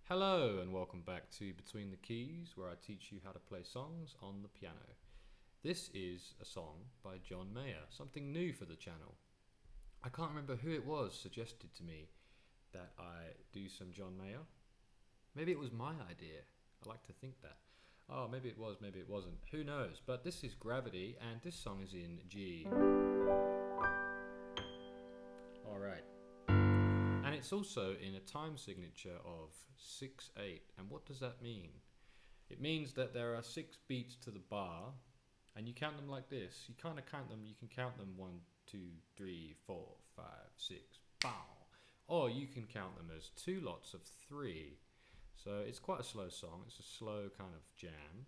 Hello and welcome back to Between the Keys, where I teach you how to play songs on the piano. This is a song by John Mayer, something new for the channel. I can't remember who it was suggested to me that I do some John Mayer. Maybe it was my idea. I like to think that. Oh, maybe it was, maybe it wasn't. Who knows? But this is Gravity and this song is in G. Alright. And it's also in a time signature of 6/8. And what does that mean? It means that there are 6 beats to the bar, and you count them like this. You kind of count them, you can count them 1, 2, 3, 4, 5, 6, bow. Or you can count them as 2 lots of 3. So it's quite a slow song, it's a slow kind of jam.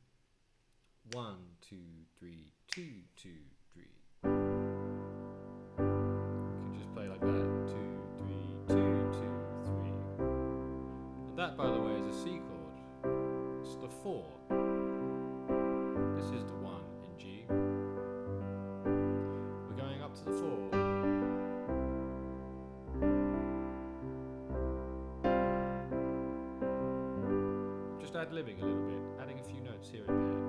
1, 2, 3, 2, 2, 3. You can just play like that. 2, 3, 2, 2, 3. And that, by the way, is a C chord. It's the 4. This is the 1 in G. We're going up to the 4. Just ad-libbing a little bit, adding a few notes here and there.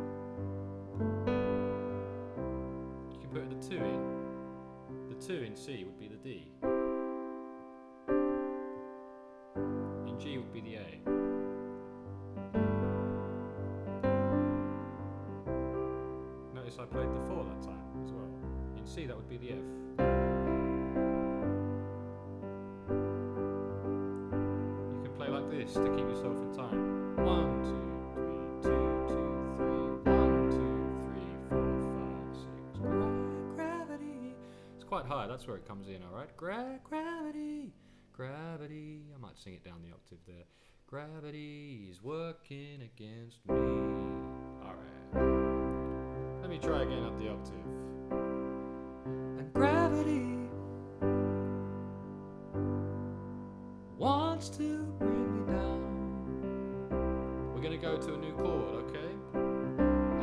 You can put the 2 in. The 2 in C would be the D. In G would be the A. Notice I played the 4 that time as well. In C that would be the F. You can play like this to keep yourself in time. 1, 2, 3, 2, 2, 3, 1, 2, 3, 4, 5, 6. Gravity. It's quite high, that's where it comes in, alright? Gravity, gravity. I might sing it down the octave there. Gravity is working against me. Alright. Let me try again up the octave. And gravity wants to bring me down. We're going to go to a new chord, okay?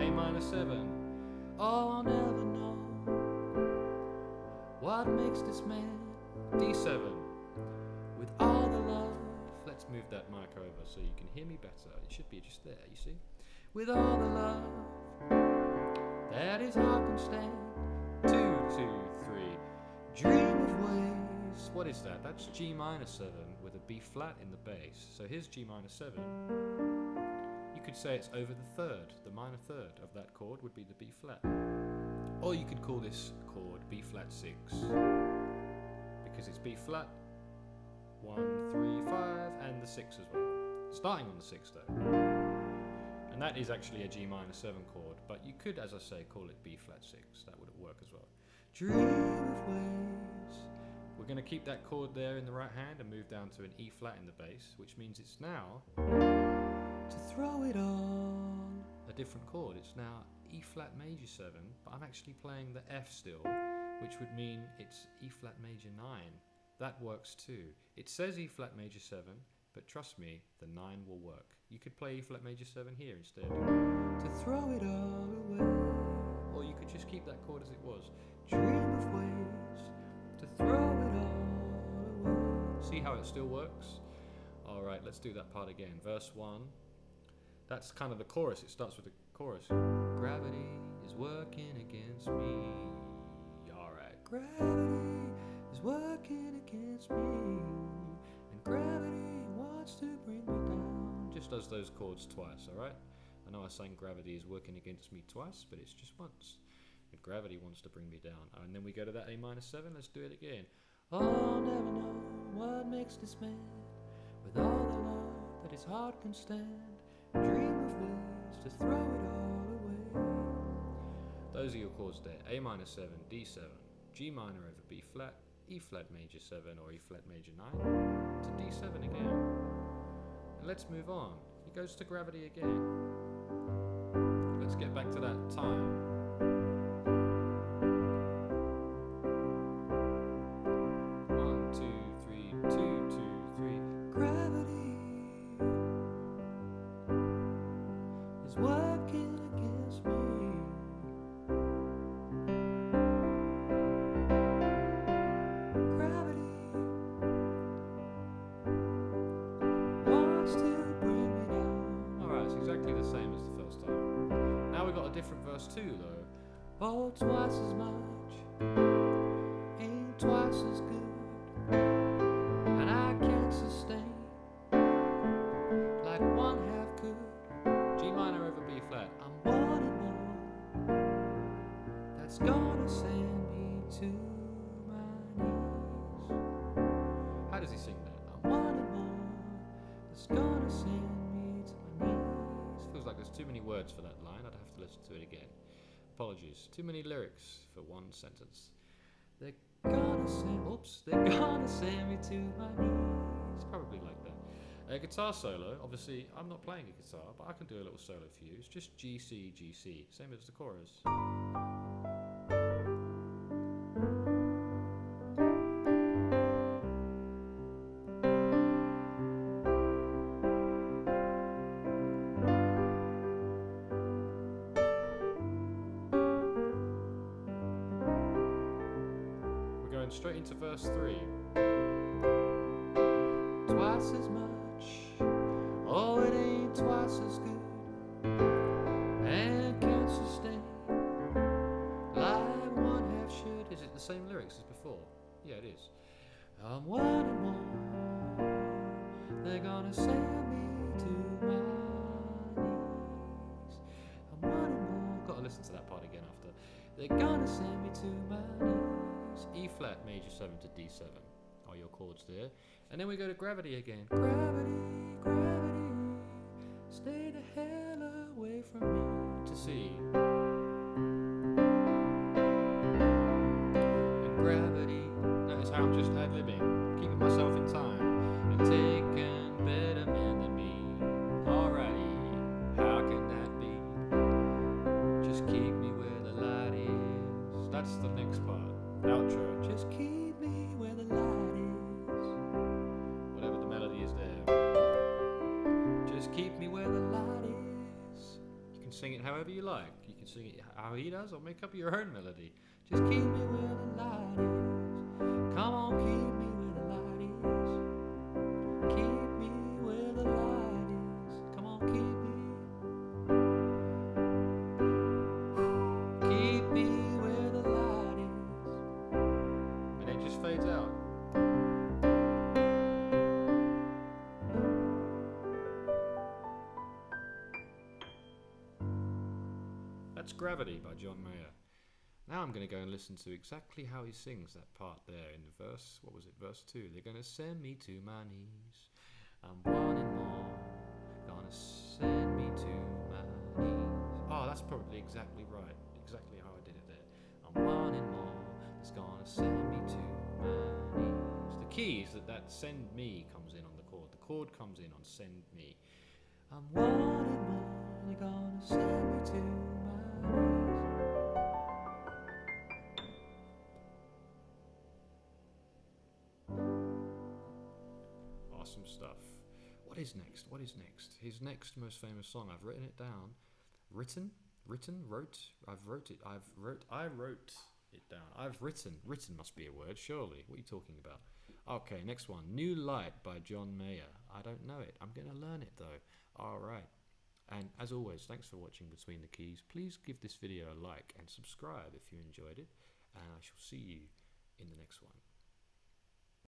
A minor 7. Oh, I'll never know what makes this man. D7. With all the love. Let's move that mic over so you can hear me better. It should be just there, you see? With all the love that his heart can stand. 2, 2, 3. Dream of ways. What is that? That's G minor 7 with a B flat in the bass. So here's G minor 7. You could say it's over the third. The minor third of that chord would be the B flat. Or you could call this chord B flat 6. Because it's B flat, 1, 3, 5, and the 6 as well. Starting on the 6 though. And that is actually a G minor 7 chord, but you could, as I say, call it B flat 6. That would work as well. Dream of ways. We're going to keep that chord there in the right hand and move down to an E flat in the bass, which means it's now, to throw it on, a different chord. It's now E flat major 7, but I'm actually playing the F still, which would mean it's E flat major 9. That works too. It says E flat major 7, but trust me, the 9 will work. You could play E flat major 7 here instead. To throw it all away. Or you could just keep that chord as it was. Dream of ways to throw it all away. See how it still works? Alright, let's do that part again. Verse 1. That's kind of the chorus. It starts with the chorus. Gravity is working against me. Alright. Gravity is working against me. And gravity wants to bring me down. Just does those chords twice, alright? I know I sang gravity is working against me twice, but it's just once. And gravity wants to bring me down. And then we go to that A minor 7, let's do it again. Oh, I'll never know what makes this man, with all the love that his heart can stand, dream of ways to throw it all away. Those are your chords there. A minor 7, D7, G minor over B flat, E flat major 7 or E flat major 9, to D7 again. And let's move on. It goes to gravity again. Let's get back to that time. Working against me. Gravity wants to Oh, twice as much ain't twice as good, and I can't sustain like one half could. G minor over B flat. I'm wanting more. That's gonna send me to my knees. How does he sing that? I'm wanting more. That's gonna send me to my knees. Feels like there's too many words for that line. I'd have to listen to it again. Apologies. Too many lyrics for one sentence. They're gonna send me to my knees. Probably like that. A guitar solo, obviously I'm not playing a guitar, but I can do a little solo for you. It's just G, C, G, C, same as the chorus. We're going straight into verse 3. Twice as much, oh it ain't twice as good, and can't sustain like one half should. Is it the same lyrics as before? Yeah, it is. I'm wanting more. They're gonna send me to my knees. I'm wanting more. Gotta listen to that part again after. They're gonna send me to my knees. E flat major 7 to D7 are your chords there. And then we go to gravity again. Gravity, gravity, stay the hell away from me. To C. And gravity, notice how I'm just ad-libbing, keeping myself in time, and taking better men than me. Alrighty, how can that be? Just keep me where the light is. That's the next part. Outro. Just keep me where the light is. Whatever the melody is there. Just keep me where the light is. You can sing it however you like. You can sing it how he does, or make up your own melody. Just keep me where the light is. Come on, keep me where the light is. Keep me where the light is. Come on, keep me. Keep me where the light is. And it just fades out. That's Gravity by John Mayer. Now I'm going to go and listen to exactly how he sings that part there in the verse, what was it, verse 2. They're going to send me to my knees. I'm wanting more. Gonna send me to my knees. Oh, that's probably exactly right. Exactly how I did it there. I'm wanting more. It's gonna send me to my knees. The key is that send me comes in on the chord. The chord comes in on send me. I'm wanting more. They're gonna send me to my knees. Awesome stuff. What is next? What is next? His next most famous song. I've written it down. Written, wrote. I wrote it down. Written must be a word, surely. What are you talking about? Okay, next one. New Light by John Mayer. I don't know it. I'm going to learn it though. Alright. And as always, thanks for watching Between the Keys. Please give this video a like and subscribe if you enjoyed it. And I shall see you in the next one.